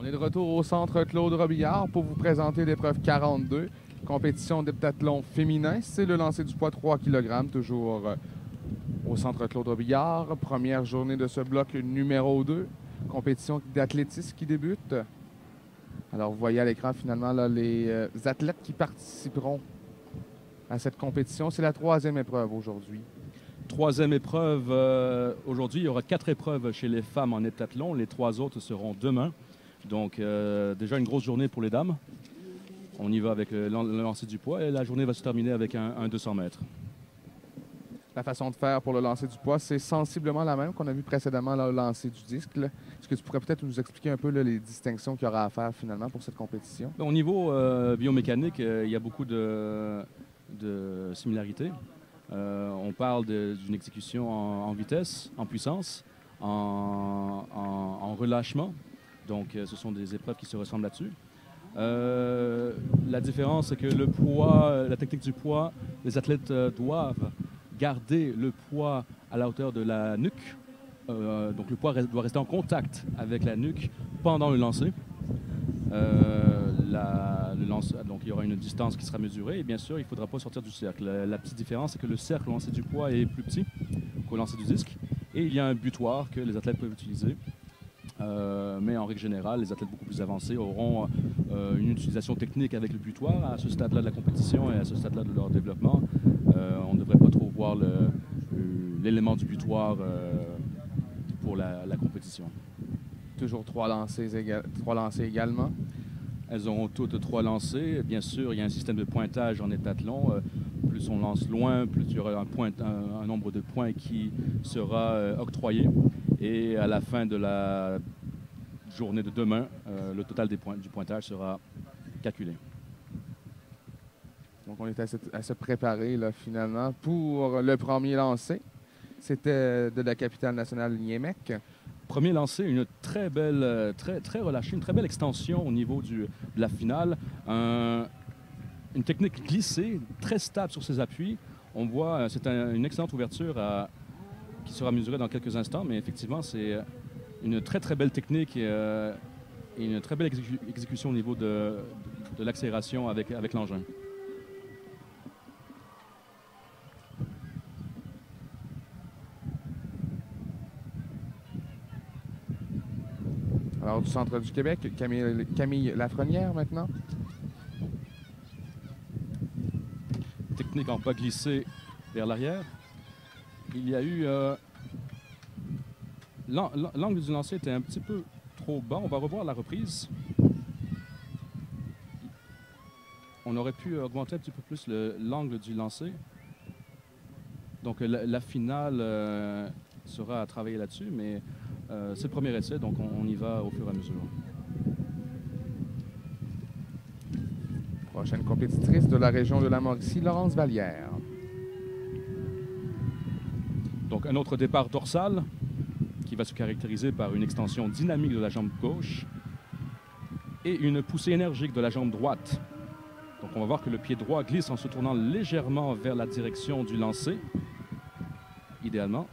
est de retour au centre Claude Robillard pour vous présenter l'épreuve 42, compétition d'heptathlon féminin. C'est le lancer du poids 3 kg, toujours au centre Claude Robillard. Première journée de ce bloc numéro 2, compétition d'athlétisme qui débute. Alors, vous voyez à l'écran finalement là, les athlètes qui participeront à cette compétition. C'est la troisième épreuve aujourd'hui. Troisième épreuve aujourd'hui. Il y aura 4 épreuves chez les femmes en heptathlon. Les 3 autres seront demain. Donc, déjà une grosse journée pour les dames. On y va avec le lancer du poids et la journée va se terminer avec un 200 mètres. La façon de faire pour le lancer du poids, c'est sensiblement la même qu'on a vu précédemment là, au lancer du disque. Est-ce que tu pourrais peut-être nous expliquer un peu là, les distinctions qu'il y aura à faire finalement pour cette compétition? Au niveau biomécanique, il y a beaucoup de similarités. On parle d'une exécution en vitesse, en puissance, en relâchement. Donc, ce sont des épreuves qui se ressemblent là-dessus. La différence, c'est que le poids, la technique du poids, les athlètes doivent garder le poids à la hauteur de la nuque. Donc, le poids doit rester en contact avec la nuque pendant le lancer. Donc, il y aura une distance qui sera mesurée et bien sûr, il ne faudra pas sortir du cercle. La petite différence, c'est que le cercle au lancer du poids est plus petit qu'au lancer du disque et il y a un butoir que les athlètes peuvent utiliser. Mais en règle générale, les athlètes beaucoup plus avancés auront une utilisation technique avec le butoir. À ce stade-là de la compétition et à ce stade-là de leur développement, on ne devrait pas trop voir l'élément du butoir pour la compétition. Toujours 3 lancers également. Elles auront toutes 3 lancers. Bien sûr, il y a un système de pointage en heptathlon. Plus on lance loin, plus il y aura un nombre de points qui sera octroyé. Et à la fin de la journée de demain, le total du pointage sera calculé. Donc, on est à se préparer là, finalement pour le premier lancer. C'était de la capitale nationale Niémec. Premier lancé, une très belle, très relâchée, une très belle extension au niveau de la finale. Une technique glissée, très stable sur ses appuis. On voit, c'est une excellente ouverture qui sera mesurée dans quelques instants, mais effectivement, c'est une très belle technique et une très belle exécution au niveau de l'accélération avec l'engin. Alors, du centre du Québec, Camille Lafrenière maintenant. Technique en pas glissé vers l'arrière. Il y a eu... l'angle du lancer était un petit peu trop bas. On va revoir la reprise. On aurait pu augmenter un petit peu plus l'angle du lancer. Donc, la finale sera à travailler là-dessus, mais... c'est le premier essai, donc on y va au fur et à mesure. Prochaine compétitrice de la région de la Mauricie, Laurence Vallière. Donc un autre départ dorsal qui va se caractériser par une extension dynamique de la jambe gauche et une poussée énergique de la jambe droite. Donc on va voir que le pied droit glisse en se tournant légèrement vers la direction du lancer, idéalement.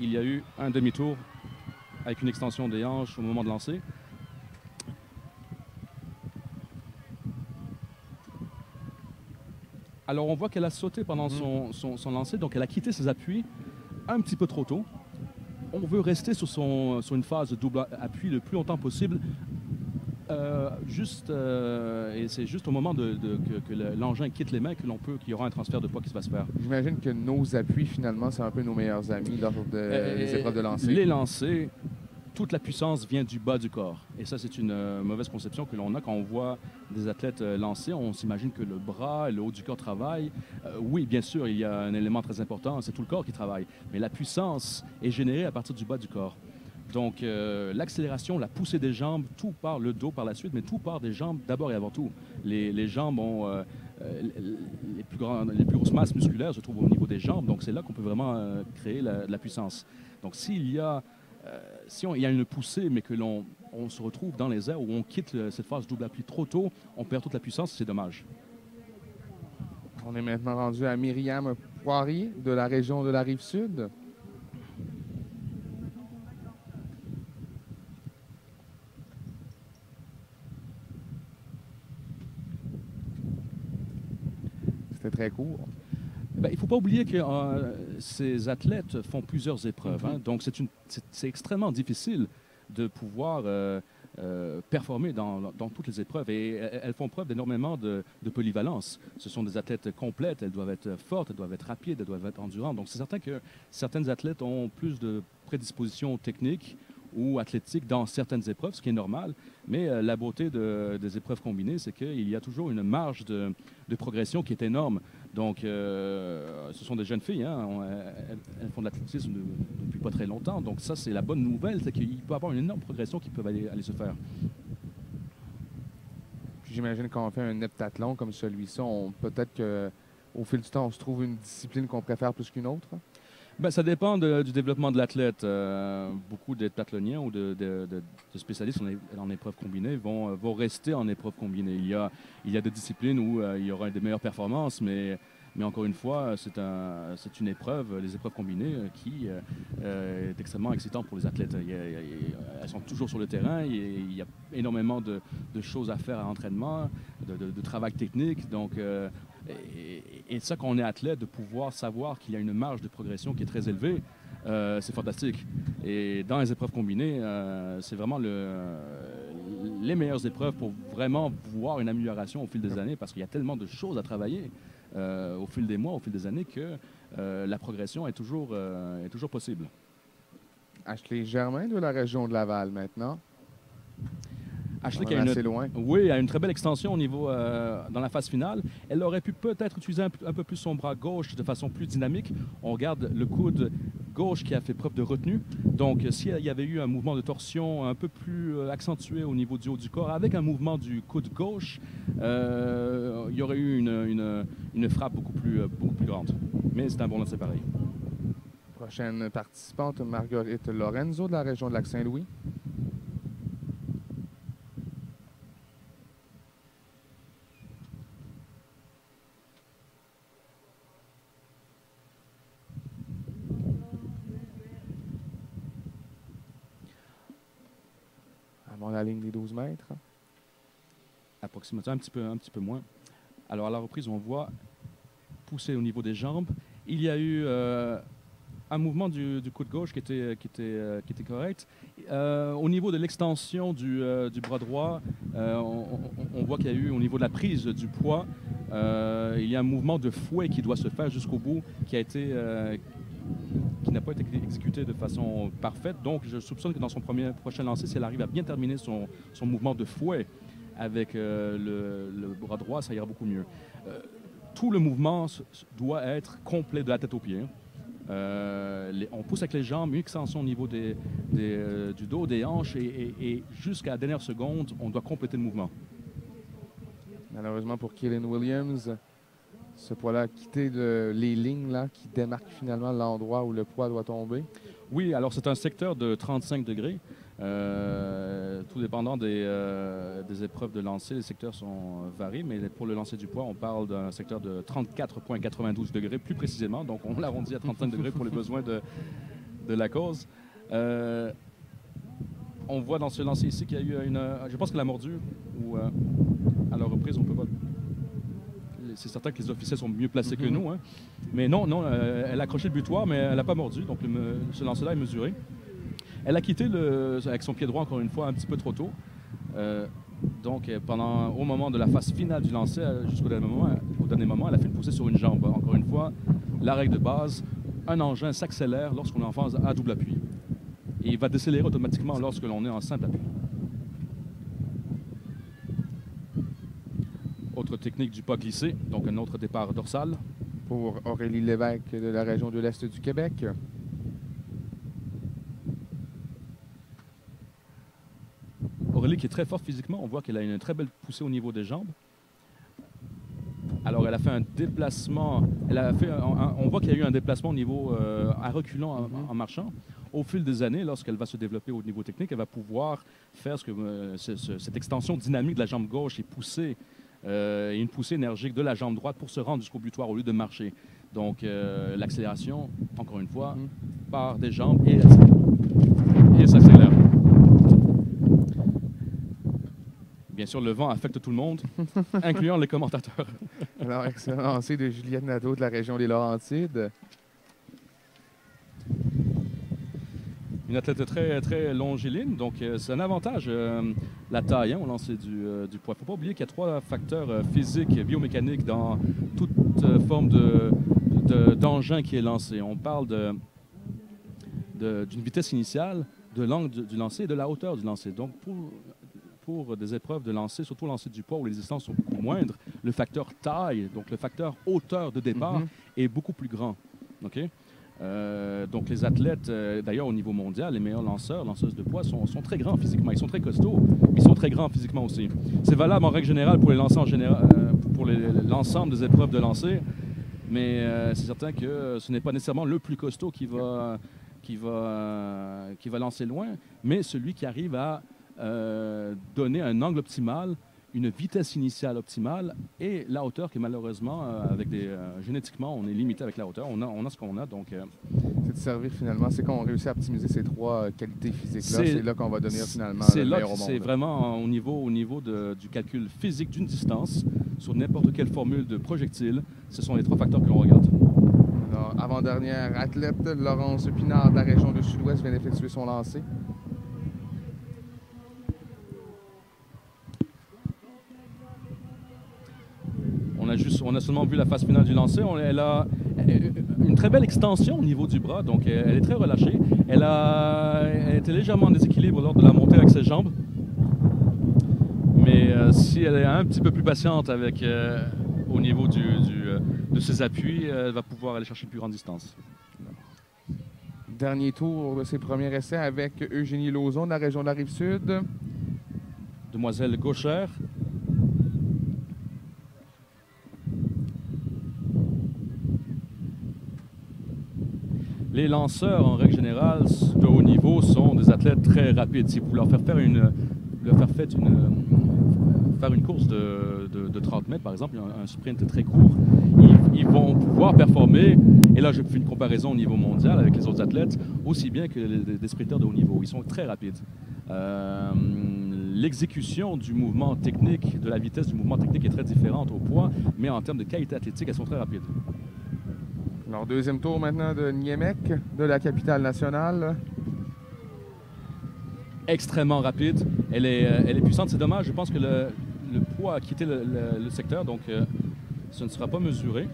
Il y a eu un demi-tour avec une extension des hanches au moment de lancer. Alors, on voit qu'elle a sauté pendant son lancer, donc elle a quitté ses appuis un petit peu trop tôt. On veut rester sur une phase de double appui le plus longtemps possible. Et c'est juste au moment que l'engin quitte les mains qu'il y aura un transfert de poids qui va se faire. J'imagine que nos appuis, finalement, c'est un peu nos meilleurs amis lors des épreuves de lancer. Les lancers, toute la puissance vient du bas du corps. Et ça, c'est une mauvaise conception que l'on a quand on voit des athlètes lancer. On s'imagine que le bras et le haut du corps travaillent. Oui, bien sûr, il y a un élément très important, c'est tout le corps qui travaille. Mais la puissance est générée à partir du bas du corps. Donc, l'accélération, la poussée des jambes, tout part le dos par la suite, mais tout part des jambes d'abord et avant tout. Les jambes ont les plus grosses masses musculaires se trouvent au niveau des jambes, donc c'est là qu'on peut vraiment créer la puissance. Donc, s'il y a une poussée, mais que l'on se retrouve dans les airs où on quitte cette phase double appui trop tôt, on perd toute la puissance, c'est dommage. On est maintenant rendu à Myriam Poirier de la région de la Rive-Sud. c'était très court. Ben, il ne faut pas oublier que ces athlètes font plusieurs épreuves. Hein. Donc, c'est extrêmement difficile de pouvoir performer dans toutes les épreuves. Et elles font preuve d'énormément de polyvalence. Ce sont des athlètes complètes. Elles doivent être fortes, elles doivent être rapides, elles doivent être endurantes. Donc, c'est certain que certaines athlètes ont plus de prédispositions techniques ou athlétiques dans certaines épreuves, ce qui est normal. Mais la beauté des épreuves combinées, c'est qu'il y a toujours une marge de progression qui est énorme. Donc, ce sont des jeunes filles, hein, elles font de l'athlétisme depuis pas très longtemps. Donc ça, c'est la bonne nouvelle, c'est qu'il peut y avoir une énorme progression qui peut aller se faire. Puis j'imagine quand on fait un heptathlon comme celui-ci, peut-être qu'au fil du temps, on se trouve une discipline qu'on préfère plus qu'une autre. Ben, ça dépend du développement de l'athlète. Beaucoup d'heptathloniens ou de spécialistes en épreuve combinée vont rester en épreuve combinée. Il y a des disciplines où il y aura des meilleures performances, mais encore une fois, c'est une épreuve, les épreuves combinées, qui est extrêmement excitante pour les athlètes. Elles sont toujours sur le terrain, il y a énormément de choses à faire à l'entraînement, de travail technique. Donc, et ça, quand on est athlète, de pouvoir savoir qu'il y a une marge de progression qui est très élevée, c'est fantastique. Et dans les épreuves combinées, c'est vraiment les meilleures épreuves pour vraiment voir une amélioration au fil des années, parce qu'il y a tellement de choses à travailler au fil des mois, au fil des années, que la progression est toujours possible. Ashley Germain de la région de Laval maintenant. Ashley qui assez loin. Oui, a une très belle extension au niveau dans la phase finale. Elle aurait pu peut-être utiliser un peu plus son bras gauche de façon plus dynamique. On regarde le coude gauche qui a fait preuve de retenue. Donc, s'il y avait eu un mouvement de torsion un peu plus accentué au niveau du haut du corps, avec un mouvement du coude gauche, il y aurait eu une frappe beaucoup plus grande. Mais c'est un bon lancer pareil. Prochaine participante, Marguerite Lorenzo de la région de Lac-Saint-Louis. Avant la ligne des 12 mètres. Approximativement, un petit peu moins. Alors, à la reprise, on voit pousser au niveau des jambes. Il y a eu un mouvement du coude gauche qui était correct. Au niveau de l'extension du bras droit, on voit qu'il y a eu, au niveau de la prise du poids, il y a un mouvement de fouet qui doit se faire jusqu'au bout, qui n'a pas été exécuté de façon parfaite. Donc, je soupçonne que dans son prochain lancer, si elle arrive à bien terminer son mouvement de fouet avec le bras droit, ça ira beaucoup mieux. Tout le mouvement doit être complet de la tête aux pieds. On pousse avec les jambes, une extension au niveau du dos, des hanches, et jusqu'à la dernière seconde, on doit compléter le mouvement. Malheureusement pour Kaylin Williams, ce poids-là a quitté les lignes là, qui démarquent finalement l'endroit où le poids doit tomber. Oui, alors c'est un secteur de 35 degrés. Tout dépendant des épreuves de lancer, les secteurs varient, mais pour le lancer du poids, on parle d'un secteur de 34,92 degrés, plus précisément. Donc, on l'arrondit à 35 degrés pour les besoins de la cause. On voit dans ce lancer ici qu'il y a eu je pense qu'elle a mordu, ou à la reprise, on peut pas... C'est certain que les officiers sont mieux placés que nous. Hein. Mais non, elle a accroché le butoir, mais elle n'a pas mordu. Donc, ce lancer-là est mesuré. Elle a quitté avec son pied droit, encore une fois, un petit peu trop tôt. Donc, au moment de la phase finale du lancer, jusqu'au dernier moment, elle a fait une poussée sur une jambe. Encore une fois, la règle de base, un engin s'accélère lorsqu'on est en phase à double appui. Et il va décélérer automatiquement lorsque l'on est en simple appui. Autre technique du pas glissé, donc un autre départ dorsal. Pour Aurélie Lévesque de la région de l'Est du Québec. Aurélie qui est très forte physiquement, on voit qu'elle a une très belle poussée au niveau des jambes. Alors elle a fait un déplacement, on voit qu'il y a eu un déplacement au niveau à reculant en marchant. Au fil des années, lorsqu'elle va se développer au niveau technique, elle va pouvoir faire cette extension dynamique de la jambe gauche et pousser une poussée énergique de la jambe droite pour se rendre jusqu'au butoir au lieu de marcher. Donc l'accélération, encore une fois, part des jambes et elle s'accélère. Bien sûr, le vent affecte tout le monde, incluant les commentateurs. Alors, excellent lancer de Juliette Nadeau de la région des Laurentides. Une athlète très, très longiligne, donc c'est un avantage, la taille, hein, au lancer du poids. Il ne faut pas oublier qu'il y a 3 facteurs physiques, biomécaniques dans toute forme d'engin qui est lancé. On parle d'une vitesse initiale, de l'angle du lancer et de la hauteur du lancer. Donc, pour des épreuves de lancer, surtout le lancer du poids où les distances sont beaucoup moindres, le facteur taille, donc le facteur hauteur de départ, est beaucoup plus grand. Okay? Donc les athlètes, d'ailleurs au niveau mondial, les meilleurs lanceurs, lanceuses de poids sont très grands physiquement. Ils sont très costauds, mais ils sont très grands physiquement aussi. C'est valable en règle générale pour les lancers en général, pour l'ensemble des épreuves de lancer, mais c'est certain que ce n'est pas nécessairement le plus costaud qui va lancer loin, mais celui qui arrive à donner un angle optimal, une vitesse initiale optimale et la hauteur qui malheureusement, génétiquement, on est limité avec la hauteur. On a ce qu'on a. Donc, c'est de servir finalement. C'est qu'on réussit à optimiser ces 3 qualités physiques-là. C'est là qu'on va devenir finalement le meilleur au monde. C'est vraiment au niveau du calcul physique d'une distance sur n'importe quelle formule de projectile. Ce sont les 3 facteurs que l'on regarde. Alors, avant-dernière athlète, Laurence Pinard de la région du Sud-Ouest vient d'effectuer son lancer. On a seulement vu la phase finale du lancer. Elle a une très belle extension au niveau du bras, donc elle est très relâchée. Elle était légèrement en déséquilibre lors de la montée avec ses jambes. Mais si elle est un petit peu plus patiente au niveau de ses appuis, elle va pouvoir aller chercher une plus grande distance. Dernier tour de ses premiers essais avec Eugénie Lauzon de la région de la Rive-Sud. Demoiselle gauchère. Les lanceurs, en règle générale, de haut niveau, sont des athlètes très rapides. Si vous leur faire faire une course de 30 mètres, par exemple, un sprint très court, ils vont pouvoir performer, et là je fais une comparaison au niveau mondial avec les autres athlètes, aussi bien que des sprinteurs de haut niveau. Ils sont très rapides. L'exécution du mouvement technique, de la vitesse du mouvement technique est très différente au poids, mais en termes de qualité athlétique, elles sont très rapides. Alors, deuxième tour maintenant de Niemek, de la capitale nationale. Extrêmement rapide. Elle est puissante. C'est dommage. Je pense que le poids a quitté le secteur, donc ce ne sera pas mesuré.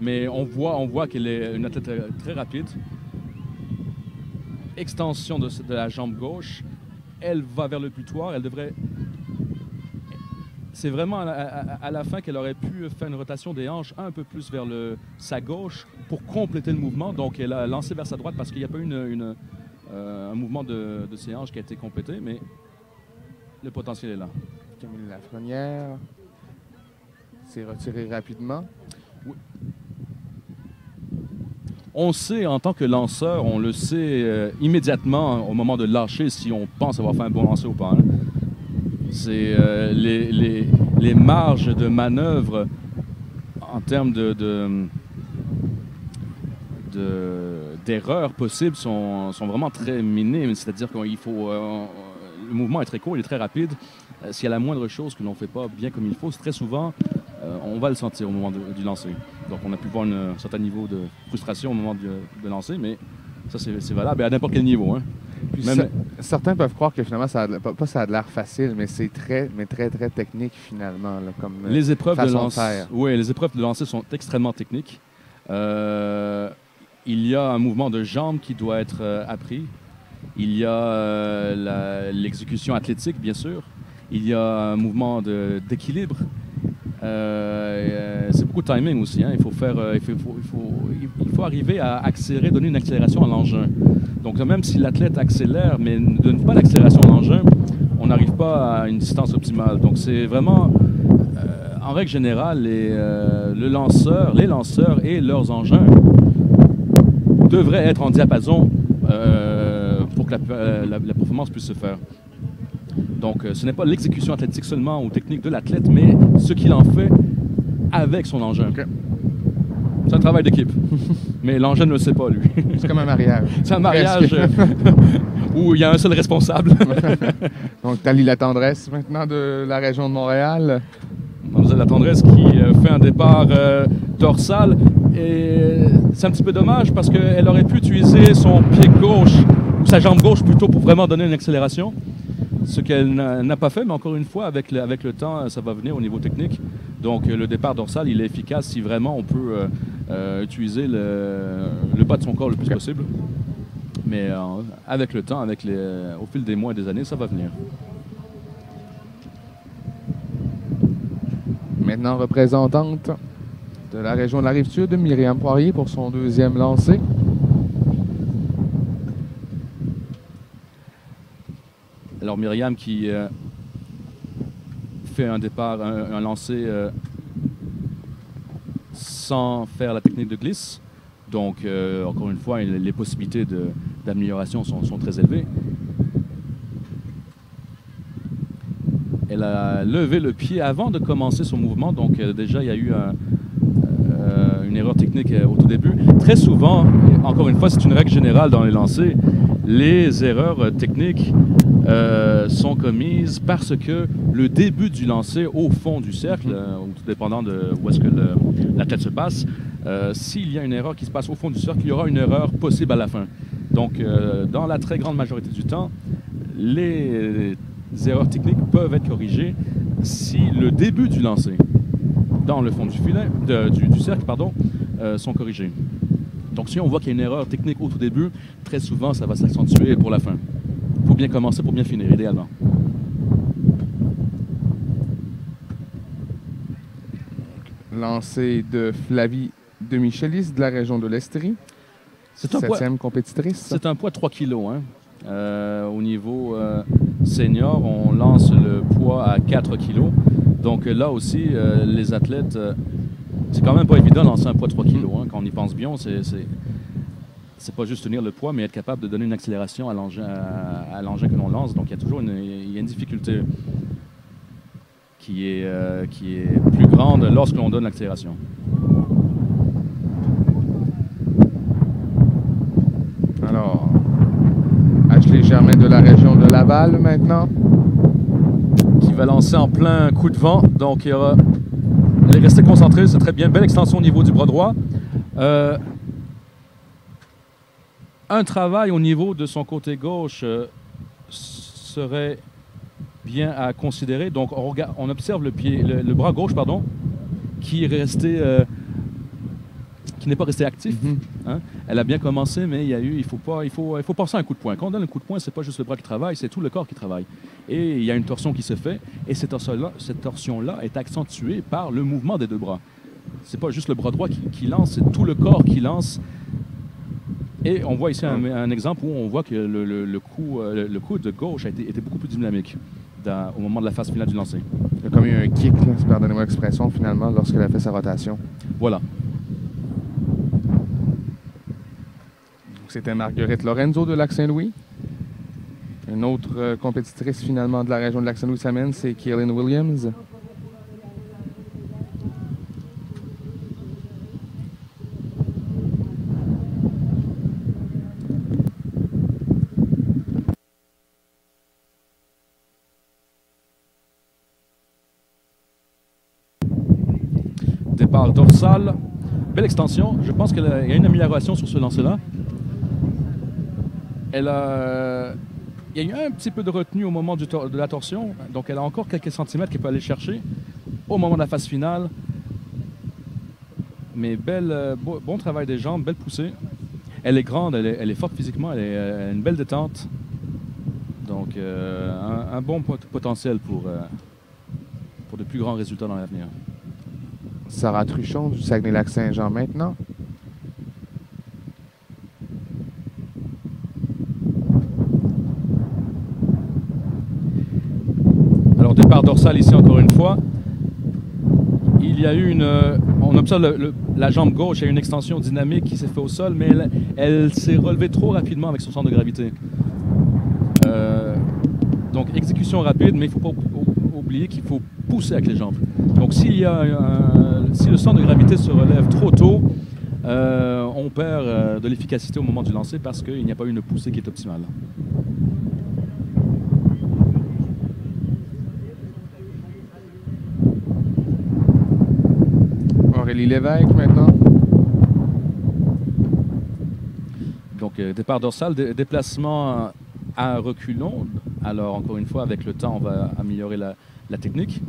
Mais on voit qu'elle est une athlète très rapide. Extension de la jambe gauche. Elle va vers le butoir. Elle devrait... C'est vraiment à la fin qu'elle aurait pu faire une rotation des hanches un peu plus vers sa gauche pour compléter le mouvement. Donc, elle a lancé vers sa droite parce qu'il n'y a pas eu un mouvement de ses hanches qui a été complété, mais le potentiel est là. Camille Lafrenière s'est retirée rapidement. Oui. On sait, en tant que lanceur, on le sait immédiatement au moment de lâcher si on pense avoir fait un bon lancer ou pas. Hein. C'est les marges de manœuvre en termes d'erreurs possibles sont vraiment très minimes. C'est-à-dire qu'il faut... le mouvement est très court, il est très rapide. S'il y a la moindre chose que l'on ne fait pas bien comme il faut, très souvent, on va le sentir au moment du lancer. Donc on a pu voir un certain niveau de frustration au moment de lancer, mais ça c'est valable à n'importe quel niveau. Hein. Certains peuvent croire que finalement, ça a de l'air facile, mais c'est très technique finalement. Là, comme les épreuves façon de lancer, de faire. Oui, les épreuves de lancer sont extrêmement techniques. Il y a un mouvement de jambe qui doit être appris. Il y a l'exécution athlétique, bien sûr. Il y a un mouvement d'équilibre. C'est beaucoup de timing aussi. Hein. Il faut arriver à accélérer, donner une accélération à l'engin. Donc même si l'athlète accélère, mais ne donne pas l'accélération à l'engin, on n'arrive pas à une distance optimale. Donc c'est vraiment, en règle générale, les lanceurs et leurs engins devraient être en diapason pour que la performance puisse se faire. Donc, ce n'est pas l'exécution athlétique seulement ou technique de l'athlète, mais ce qu'il en fait avec son engin. Okay. C'est un travail d'équipe. Mais l'engin ne le sait pas, lui. C'est comme un mariage. C'est un mariage où il y a un seul responsable. Donc, Thalie La Tendresse, maintenant de la région de Montréal. Mademoiselle La Tendresse qui fait un départ dorsal. Et c'est un petit peu dommage parce qu'elle aurait pu utiliser son pied gauche, ou sa jambe gauche plutôt, pour vraiment donner une accélération. Ce qu'elle n'a pas fait, mais encore une fois, avec le temps, ça va venir au niveau technique. Donc le départ dorsal, il est efficace si vraiment on peut utiliser le bas de son corps le plus possible. Mais avec le temps, au fil des mois et des années, ça va venir. Maintenant, représentante de la région de la Rive-Sud, Myriam Poirier pour son deuxième lancer. Alors Myriam qui fait un départ, un lancer sans faire la technique de glisse. Donc, encore une fois, les possibilités d'amélioration sont très élevées. Elle a levé le pied avant de commencer son mouvement. Donc, déjà, il y a eu une erreur technique au tout début. Très souvent, encore une fois, c'est une règle générale dans les lancers, les erreurs techniques sont commises parce que le début du lancer au fond du cercle, tout dépendant de où est-ce que la tête se passe, s'il y a une erreur qui se passe au fond du cercle, il y aura une erreur possible à la fin. Donc, dans la très grande majorité du temps, les erreurs techniques peuvent être corrigées si le début du lancer dans le fond du filet, du cercle, sont corrigés. Donc, si on voit qu'il y a une erreur technique au tout début, très souvent, ça va s'accentuer pour la fin. Il faut bien commencer pour bien finir, idéalement. Lancé de Flavie de Michelis de la région de l'Estrie. C'est un septième compétitrice. C'est un poids de 3 kg. Au niveau senior, on lance le poids à 4 kg. Donc là aussi, les athlètes, c'est quand même pas évident de lancer un poids de 3 kg. Quand on y pense bien, c'est pas juste tenir le poids, mais être capable de donner une accélération à l'engin que l'on lance. Donc il y a toujours une difficulté qui est plus grande lorsque l'on donne l'accélération. Alors, Ashley Germain de la région de Laval maintenant. Qui va lancer en plein coup de vent. Donc, elle est restée concentrée, c'est très bien. Belle extension au niveau du bras droit. Un travail au niveau de son côté gauche serait bien à considérer. Donc, on observe le bras gauche, qui est resté... qui n'est pas resté actif. Elle a bien commencé, mais il faut passer un coup de poing. Quand on donne un coup de poing, c'est pas juste le bras qui travaille, c'est tout le corps qui travaille. Et il y a une torsion qui se fait, et cette torsion-là est accentuée par le mouvement des deux bras. C'est pas juste le bras droit qui lance, c'est tout le corps qui lance. Et on voit ici un exemple où on voit que le coup de gauche était beaucoup plus dynamique au moment de la phase finale du lancer. Il y a comme eu un kick, pardonnez-moi l'expression, finalement, lorsqu'elle a fait sa rotation. Voilà. C'était Marguerite Lorenzo de Lac-Saint-Louis. Une autre compétitrice finalement de la région de Lac-Saint-Louis-Samène, c'est Kaylin Williams. Départ dorsal. Belle extension. Je pense qu'il y a une amélioration sur ce lancer-là. Il y a eu un petit peu de retenue au moment de la torsion. Donc, elle a encore quelques centimètres qu'elle peut aller chercher au moment de la phase finale. Mais bon travail des jambes, belle poussée. Elle est grande, elle est forte physiquement, elle a une belle détente. Donc, un bon potentiel pour de plus grands résultats dans l'avenir. Sarah Truchon du Saguenay-Lac-Saint-Jean maintenant. Alors, départ dorsal ici encore une fois. Il y a eu on observe la jambe gauche, il y a une extension dynamique qui s'est faite au sol, mais elle s'est relevée trop rapidement avec son centre de gravité. Donc, exécution rapide, mais il ne faut pas oublier qu'il faut pousser avec les jambes. Donc, si le centre de gravité se relève trop tôt, on perd de l'efficacité au moment du lancer parce qu'il n'y a pas eu une poussée qui est optimale. Aurélie Lévesque maintenant. Donc, départ dorsal, déplacement à reculons. Alors, encore une fois, avec le temps, on va améliorer la technique.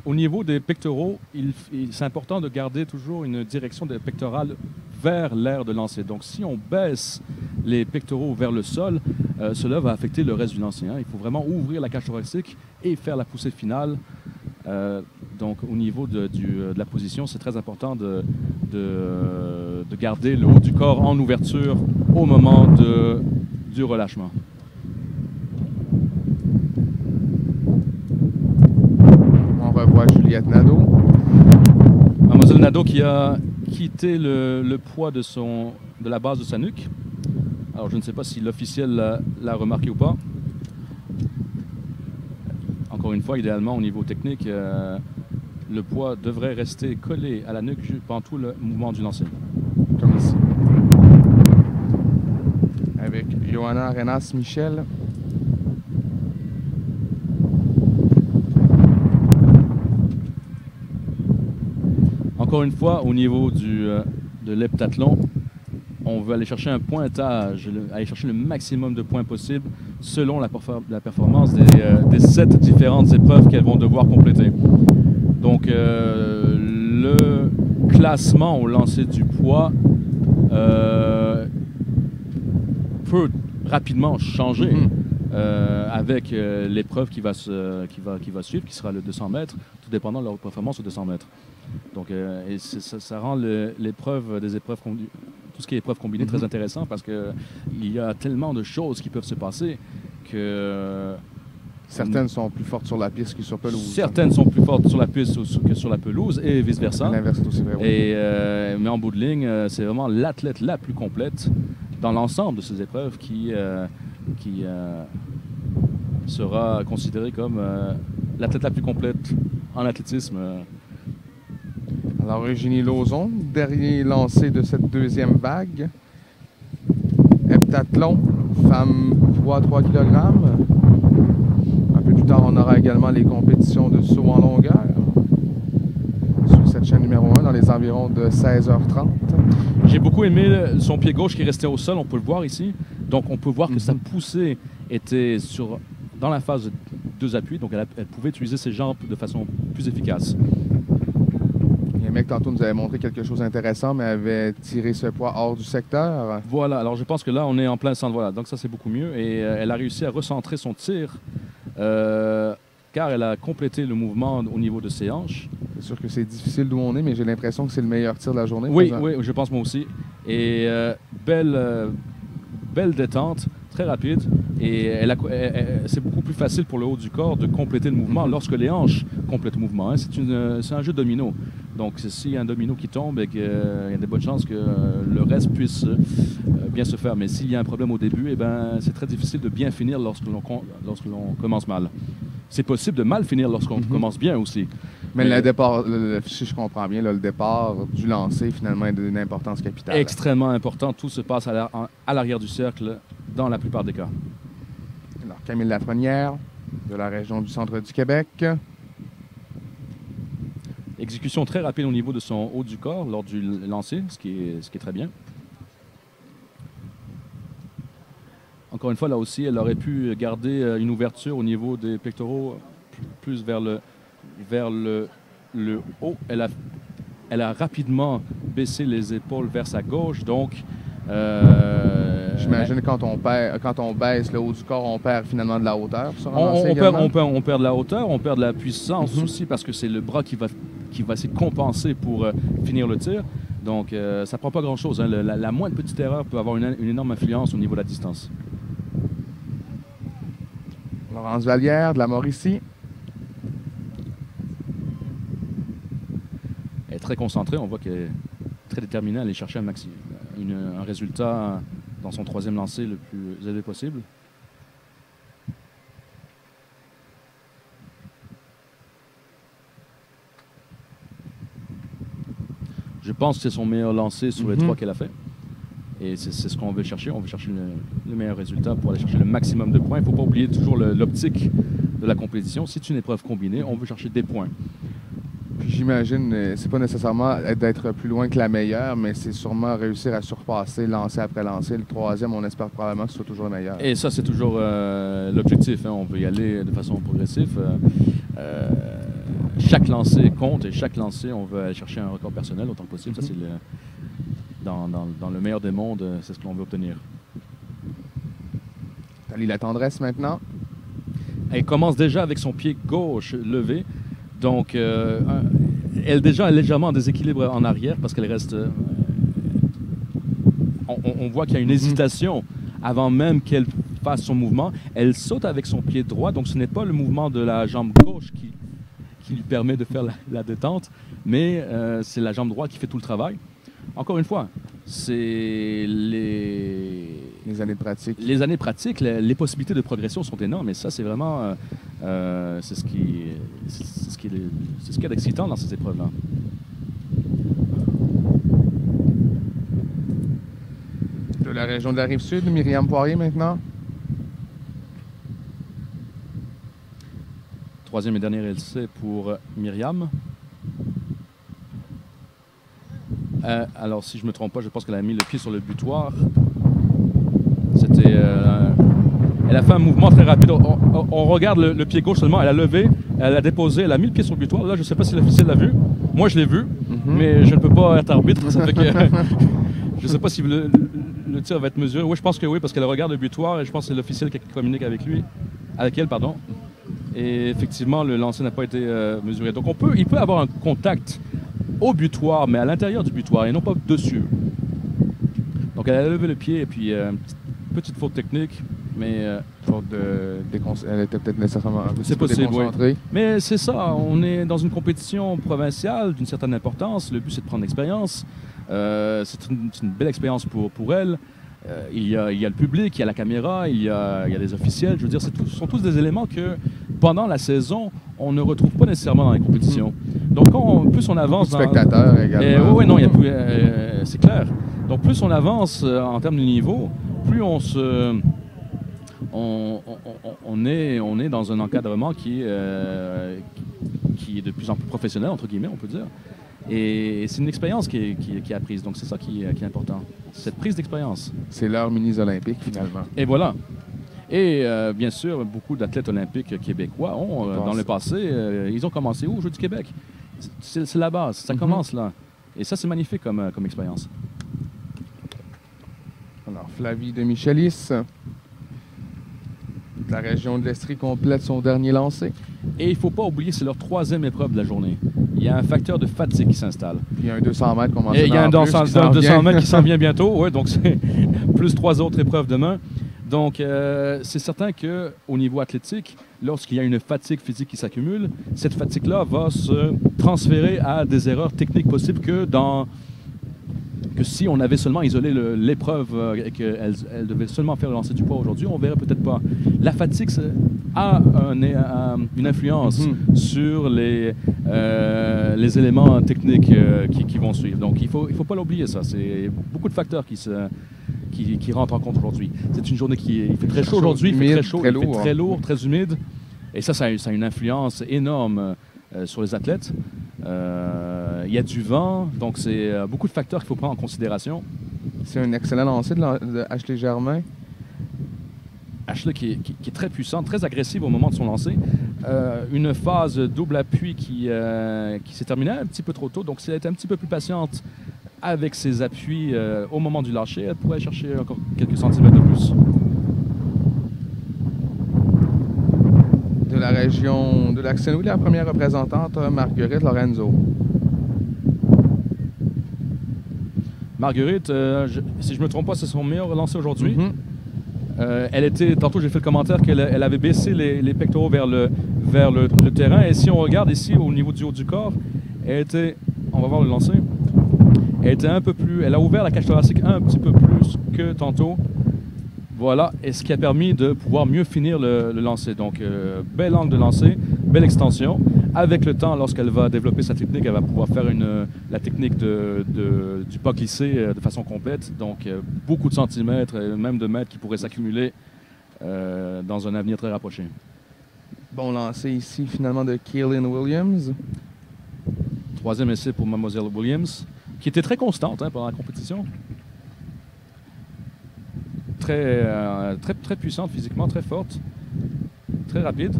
Au niveau des pectoraux, c'est important de garder toujours une direction pectorale vers l'aire de lancer. Donc, si on baisse les pectoraux vers le sol, cela va affecter le reste du lancer. Il faut vraiment ouvrir la cage thoracique et faire la poussée finale. Donc, au niveau de la position, c'est très important de garder le haut du corps en ouverture au moment du relâchement. On revoit Juliette Nadeau. Mademoiselle Nadeau qui a quitté le poids de la base de sa nuque. Alors, je ne sais pas si l'officiel l'a remarqué ou pas. Encore une fois, idéalement, au niveau technique, le poids devrait rester collé à la nuque pendant tout le mouvement du lancer. Comme ici. Avec Johanna Renas-Michel. Encore une fois, au niveau de l'heptathlon, on veut aller chercher un pointage, aller chercher le maximum de points possible selon la performance des 7 différentes épreuves qu'elles vont devoir compléter. Donc, le classement au lancer du poids peut rapidement changer avec l'épreuve qui va suivre, qui sera le 200 mètres, tout dépendant de leur performance au 200 mètres. Donc, ça rend l'épreuve des épreuves tout ce qui est épreuve combinée très intéressant parce qu'il y a tellement de choses qui peuvent se passer que... Certaines sont plus fortes sur la piste que sur pelouse. Certaines sont plus fortes sur la piste que sur la pelouse et vice-versa. L'inverse est aussi vrai, oui. Mais en bout de ligne, c'est vraiment l'athlète la plus complète dans l'ensemble de ces épreuves qui sera considérée comme l'athlète la plus complète en athlétisme. Alors, Eugénie Lauzon, dernier lancé de cette deuxième vague. Heptathlon, femme poids 3 kg. Un peu plus tard, on aura également les compétitions de saut en longueur sur cette chaîne numéro 1 dans les environs de 16h30. J'ai beaucoup aimé son pied gauche qui restait au sol, on peut le voir ici. Donc on peut voir que sa poussée était dans la phase de 2 appuis, donc elle pouvait utiliser ses jambes de façon plus efficace. Le mec tantôt nous avait montré quelque chose d'intéressant, mais avait tiré ce poids hors du secteur. Voilà, alors je pense que là on est en plein centre, voilà, donc ça c'est beaucoup mieux. Et elle a réussi à recentrer son tir. Car elle a complété le mouvement au niveau de ses hanches. C'est sûr que c'est difficile d'où on est, mais j'ai l'impression que c'est le meilleur tir de la journée. Oui, je pense moi aussi. Et belle détente, très rapide. Et c'est beaucoup plus facile pour le haut du corps de compléter le mouvement lorsque les hanches complètent le mouvement. C'est un jeu domino. Donc, s'il y a un domino qui tombe, il y a de bonnes chances que le reste puisse bien se faire. Mais s'il y a un problème au début, c'est très difficile de bien finir lorsque l'on commence mal. C'est possible de mal finir lorsqu'on commence bien aussi. Mais le départ, si je comprends bien, le départ du lancer, finalement, est d'une importance capitale. Extrêmement important. Tout se passe à l'arrière du cercle dans la plupart des cas. Alors, Camille Lafrenière, de la région du centre du Québec. Exécution très rapide au niveau de son haut du corps lors du lancer, ce qui est très bien. Encore une fois, là aussi, elle aurait pu garder une ouverture au niveau des pectoraux plus vers le haut. Elle a rapidement baissé les épaules vers sa gauche, donc... J'imagine que quand on baisse le haut du corps, on perd finalement de la hauteur. On perd de la hauteur, on perd de la puissance aussi parce que c'est le bras qui va essayer de compenser pour finir le tir. Donc, ça ne prend pas grand-chose. Hein. La moindre petite erreur peut avoir une énorme influence au niveau de la distance. Laurence Vallière, de la Mauricie. Elle est très concentrée. On voit qu'elle est très déterminée à aller chercher un résultat dans son 3e lancer le plus élevé possible. Je pense que c'est son meilleur lancer sur les 3 qu'elle a fait. Et c'est ce qu'on veut chercher. On veut chercher le meilleur résultat pour aller chercher le maximum de points. Il ne faut pas oublier toujours l'optique de la compétition. C'est une épreuve combinée, on veut chercher des points. Puis j'imagine, c'est pas nécessairement d'être plus loin que la meilleure, mais c'est sûrement réussir à surpasser lancer après lancer. Le troisième, on espère probablement que ce soit toujours le meilleur. Et ça, c'est toujours l'objectif. Hein. On veut y aller de façon progressive. Chaque lancer compte et chaque lancer, on veut aller chercher un record personnel autant que possible. Ça, c'est dans le meilleur des mondes, c'est ce que l'on veut obtenir. Thalie Latendresse maintenant. Elle commence déjà avec son pied gauche levé. Donc, elle déjà est légèrement en déséquilibre en arrière parce qu'elle reste... on voit qu'il y a une hésitation avant même qu'elle fasse son mouvement. Elle saute avec son pied droit, donc ce n'est pas le mouvement de la jambe gauche qui lui permet de faire la détente, mais c'est la jambe droite qui fait tout le travail. Encore une fois, c'est les années de pratique. Les années pratiques, les possibilités de progression sont énormes, et ça, c'est vraiment c'est ce qui est d'excitant dans ces épreuves-là. De la région de la Rive-Sud, Myriam Poirier maintenant. Troisième et dernier essai pour Myriam. Alors, si je ne me trompe pas, je pense qu'elle a mis le pied sur le butoir. C'était... elle a fait un mouvement très rapide. On regarde le pied gauche seulement. Elle a levé, elle a déposé, elle a mis le pied sur le butoir. Là, je ne sais pas si l'officiel l'a vu. Moi, je l'ai vu, mais je ne peux pas être arbitre. Ça fait que je ne sais pas si le tir va être mesuré. Oui, je pense que oui, parce qu'elle regarde le butoir et je pense que c'est l'officiel qui communique avec elle, pardon. Et effectivement, le lancer n'a pas été mesuré. Donc, il peut avoir un contact au butoir, mais à l'intérieur du butoir et non pas dessus. Donc, elle a levé le pied et puis petite faute technique, mais... elle était peut-être nécessairement un peu déconcentrée. Oui. Mais c'est ça, on est dans une compétition provinciale d'une certaine importance. Le but, c'est de prendre l'expérience. C'est une belle expérience pour elle. Il y a le public, il y a la caméra, il y a des officiels. Je veux dire, ce sont tous des éléments que, pendant la saison, on ne retrouve pas nécessairement dans les compétitions. Donc, plus on avance... Beaucoup de spectateurs également. Oui, non, il y a plus... c'est clair. Donc, plus on avance en termes de niveau, plus on est dans un encadrement qui est de plus en plus professionnel, entre guillemets, on peut dire. Et c'est une expérience qui est apprise. Donc, c'est ça qui est important. Cette prise d'expérience. C'est leur mini-olympique, finalement. Et voilà. Et bien sûr, beaucoup d'athlètes olympiques québécois ont, dans le passé, ils ont commencé où? Aux Jeux du Québec. C'est la base. Ça commence là. Et ça, c'est magnifique comme expérience. Alors, Flavie de Michelis. La région de l'Estrie complète son dernier lancer. Et il ne faut pas oublier, c'est leur troisième épreuve de la journée. Il y a un facteur de fatigue qui s'installe. Il y a un 200 mètres qu'on mentionne. Et il y a un 200 mètres qui s'en vient bientôt. Ouais, donc, c'est plus 3 autres épreuves demain. Donc, c'est certain qu'au niveau athlétique, lorsqu'il y a une fatigue physique qui s'accumule, cette fatigue-là va se transférer à des erreurs techniques possibles que si on avait seulement isolé l'épreuve et qu'elle devait seulement faire le lancer du poids aujourd'hui, on ne verrait peut-être pas. La fatigue a une influence sur les éléments techniques qui vont suivre. Donc, il faut pas l'oublier, ça. C'est beaucoup de facteurs qui rentrent en compte aujourd'hui. C'est une journée il fait très chaud aujourd'hui, il fait très chaud, il fait très lourd, très humide. Et ça a une influence énorme sur les athlètes. Il y a du vent, donc c'est beaucoup de facteurs qu'il faut prendre en considération. C'est un excellent lancer de Ashley Germain. Ashley qui est très puissante, très agressive au moment de son lancer. Une phase double appui qui s'est terminée un petit peu trop tôt, donc si elle était un petit peu plus patiente avec ses appuis au moment du lâcher, elle pourrait chercher encore quelques centimètres de plus. De la région de Lac-Saint-Louis, la première représentante, Marguerite Lorenzo. Marguerite, si je ne me trompe pas, c'est son meilleur lancé aujourd'hui. Elle était, tantôt j'ai fait le commentaire qu'elle avait baissé les pectoraux vers le terrain. Et si on regarde ici au niveau du haut du corps, elle était, on va voir le lancer, elle a ouvert la cage thoracique un petit peu plus que tantôt. Voilà, et ce qui a permis de pouvoir mieux finir le lancer. Donc, bel angle de lancer, belle extension. Avec le temps, lorsqu'elle va développer sa technique, elle va pouvoir faire la technique du pas glissé de façon complète. Donc, beaucoup de centimètres, même de mètres qui pourraient s'accumuler dans un avenir très rapproché. Bon lancer ici, finalement, de Kaylin Williams. Troisième essai pour Mademoiselle Williams, qui était très constante pendant la compétition. Très puissante physiquement, très forte, très rapide.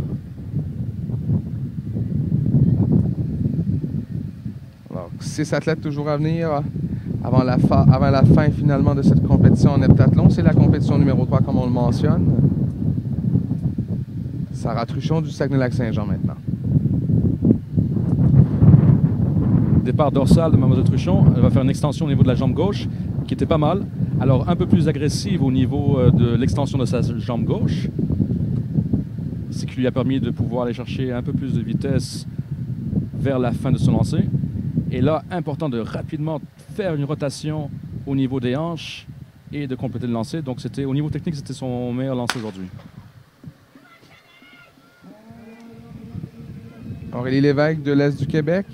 Alors, 6 athlètes toujours à venir avant la fin finalement de cette compétition en heptathlon. C'est la compétition numéro 3 comme on le mentionne. Sarah Truchon du Saguenay-Lac-Saint-Jean maintenant. Départ dorsal de Mademoiselle Truchon. Elle va faire une extension au niveau de la jambe gauche, qui était pas mal. Alors, un peu plus agressive au niveau de l'extension de sa jambe gauche. Ce qui lui a permis de pouvoir aller chercher un peu plus de vitesse vers la fin de son lancer. Et là, important de rapidement faire une rotation au niveau des hanches et de compléter le lancer. Donc, au niveau technique, c'était son meilleur lancer aujourd'hui. Aurélie Lévesque de l'Est du Québec.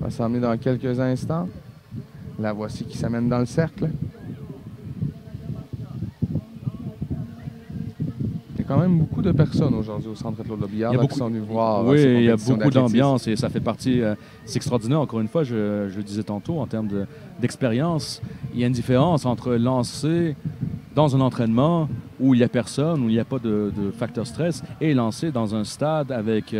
Va s'emmener dans quelques instants. La voici qui s'amène dans le cercle. Il y a quand même beaucoup de personnes aujourd'hui au Centre Claude Robillard qui sont venues voir. Oui, il y a beaucoup d'ambiance et ça fait partie. C'est extraordinaire, encore une fois, je le disais tantôt, en termes d'expérience. Il y a une différence entre lancer dans un entraînement où il n'y a personne, où il n'y a pas de facteur stress, et lancer dans un stade avec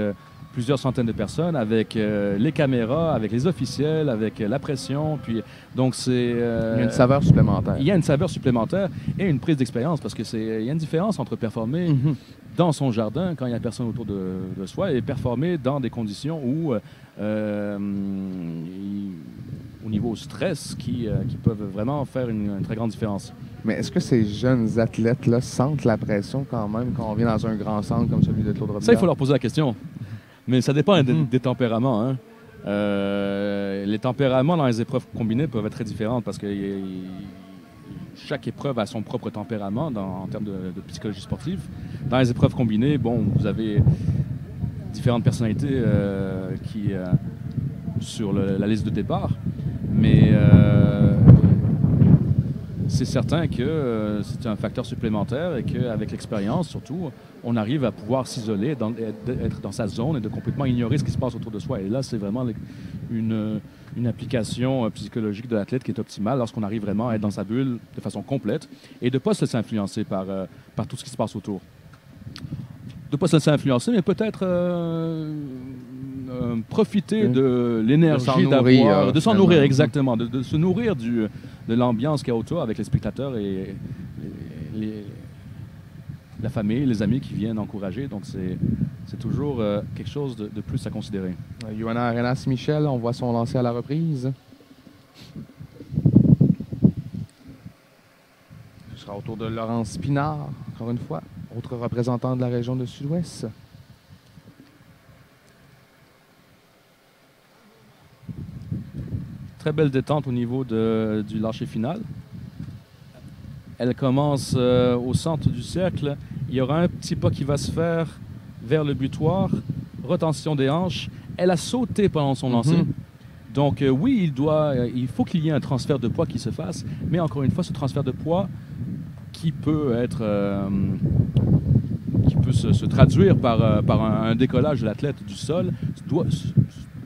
plusieurs centaines de personnes, avec les caméras, avec les officiels, avec la pression. Puis, donc c'est, il y a une saveur supplémentaire. Il y a une saveur supplémentaire et une prise d'expérience parce qu'il y a une différence entre performer dans son jardin quand il n'y a personne autour de soi et performer dans des conditions où, au niveau stress, qui peuvent vraiment faire une très grande différence. Mais est-ce que ces jeunes athlètes-là sentent la pression quand même quand on vient dans un grand centre comme celui de Claude Robillard? Ça, il faut leur poser la question. Mais ça dépend des tempéraments. Hein. Les tempéraments dans les épreuves combinées peuvent être très différents parce que chaque épreuve a son propre tempérament en termes de psychologie sportive. Dans les épreuves combinées, bon, vous avez différentes personnalités sur la liste de départ, mais c'est certain que c'est un facteur supplémentaire et qu'avec l'expérience, surtout, on arrive à pouvoir s'isoler, être dans sa zone et de complètement ignorer ce qui se passe autour de soi. Et là, c'est vraiment une application psychologique de l'athlète qui est optimale lorsqu'on arrive vraiment à être dans sa bulle de façon complète et de ne pas se laisser influencer par tout ce qui se passe autour. De ne pas se laisser influencer, mais peut-être profiter de l'énergie d'avoir, de s'en nourrir, exactement, de se nourrir de l'ambiance qu'il y a autour avec les spectateurs et la famille, les amis qui viennent encourager. Donc, c'est toujours quelque chose de plus à considérer. Johanna Arenas-Michel, on voit son lancer à la reprise. Ce sera autour de Laurence Spinard, encore une fois, autre représentant de la région de Sud-Ouest. Très belle détente au niveau du lâcher final. Elle commence au centre du cercle. Il y aura un petit pas qui va se faire vers le butoir. Retention des hanches. Elle a sauté pendant son lancer. Donc oui, il faut qu'il y ait un transfert de poids qui se fasse. Mais encore une fois, ce transfert de poids qui peut se traduire par un décollage de l'athlète du sol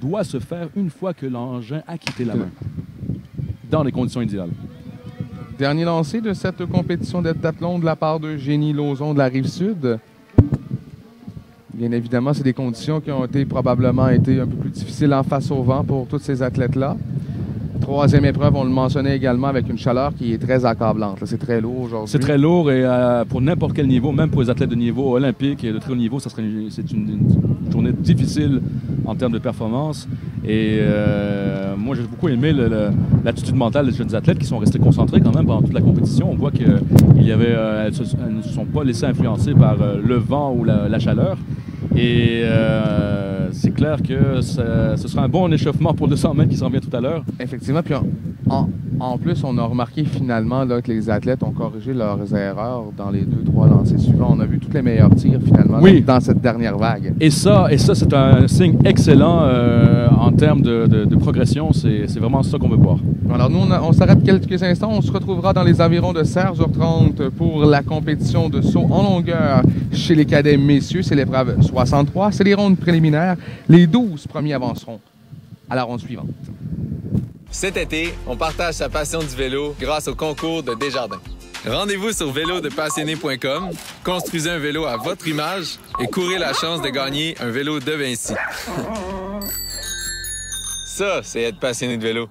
doit se faire une fois que l'engin a quitté la main, dans les conditions idéales. Dernier lancé de cette compétition d'heptathlon de la part de Génie Lauzon de la Rive-Sud. Bien évidemment, c'est des conditions qui ont probablement été un peu plus difficiles en face au vent pour tous ces athlètes-là. Troisième épreuve, on le mentionnait également, avec une chaleur qui est très accablante. C'est très lourd aujourd'hui. C'est très lourd et pour n'importe quel niveau, même pour les athlètes de niveau olympique et de très haut niveau, c'est une journée difficile en termes de performance. Et moi, j'ai beaucoup aimé l'attitude mentale des jeunes athlètes qui sont restés concentrés quand même pendant toute la compétition. On voit qu'elles ne se sont pas laissées influencer par le vent ou la chaleur. Et c'est clair que ce sera un bon échauffement pour le 200 mètres qui s'en vient tout à l'heure. Effectivement. Puis En plus, on a remarqué finalement là, que les athlètes ont corrigé leurs erreurs dans les 2-3 lancers suivants. On a vu tous les meilleurs tirs finalement dans cette dernière vague. Et ça c'est un signe excellent en termes de progression. C'est vraiment ça qu'on veut voir. Alors nous, on s'arrête quelques instants. On se retrouvera dans les environs de 16h30 pour la compétition de saut en longueur chez les cadets messieurs. C'est l'épreuve 63. C'est les rondes préliminaires. Les 12 premiers avanceront à la ronde suivante. Cet été, on partage sa passion du vélo grâce au concours de Desjardins. Rendez-vous sur vélodepassionné.com, construisez un vélo à votre image et courez la chance de gagner un vélo de Vinci. Ça, c'est être passionné de vélo.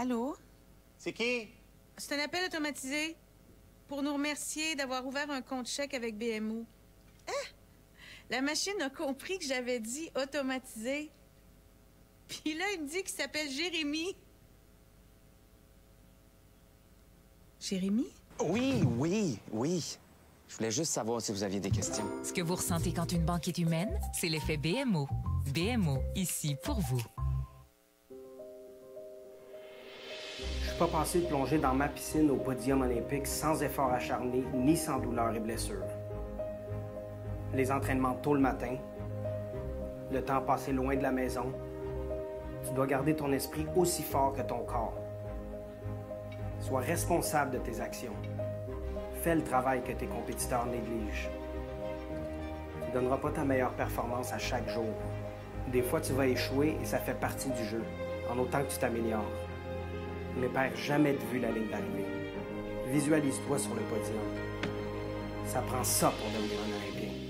Allô? C'est qui? C'est un appel automatisé pour nous remercier d'avoir ouvert un compte chèque avec BMO. Ah! La machine a compris que j'avais dit automatisé. Puis là, il me dit qu'il s'appelle Jérémy. Jérémy? Oui. Je voulais juste savoir si vous aviez des questions. Ce que vous ressentez quand une banque est humaine, c'est l'effet BMO. BMO, ici pour vous. Je suis pas passé de plonger dans ma piscine au podium olympique sans effort acharné ni sans douleur et blessure. Les entraînements tôt le matin, le temps passé loin de la maison, tu dois garder ton esprit aussi fort que ton corps. Sois responsable de tes actions. Fais le travail que tes compétiteurs négligent. Tu ne donneras pas ta meilleure performance à chaque jour. Des fois, tu vas échouer et ça fait partie du jeu, en autant que tu t'améliores. Ne perds jamais de vue la ligne d'arrivée. Visualise-toi sur le podium. Ça prend ça pour devenir un Olympien.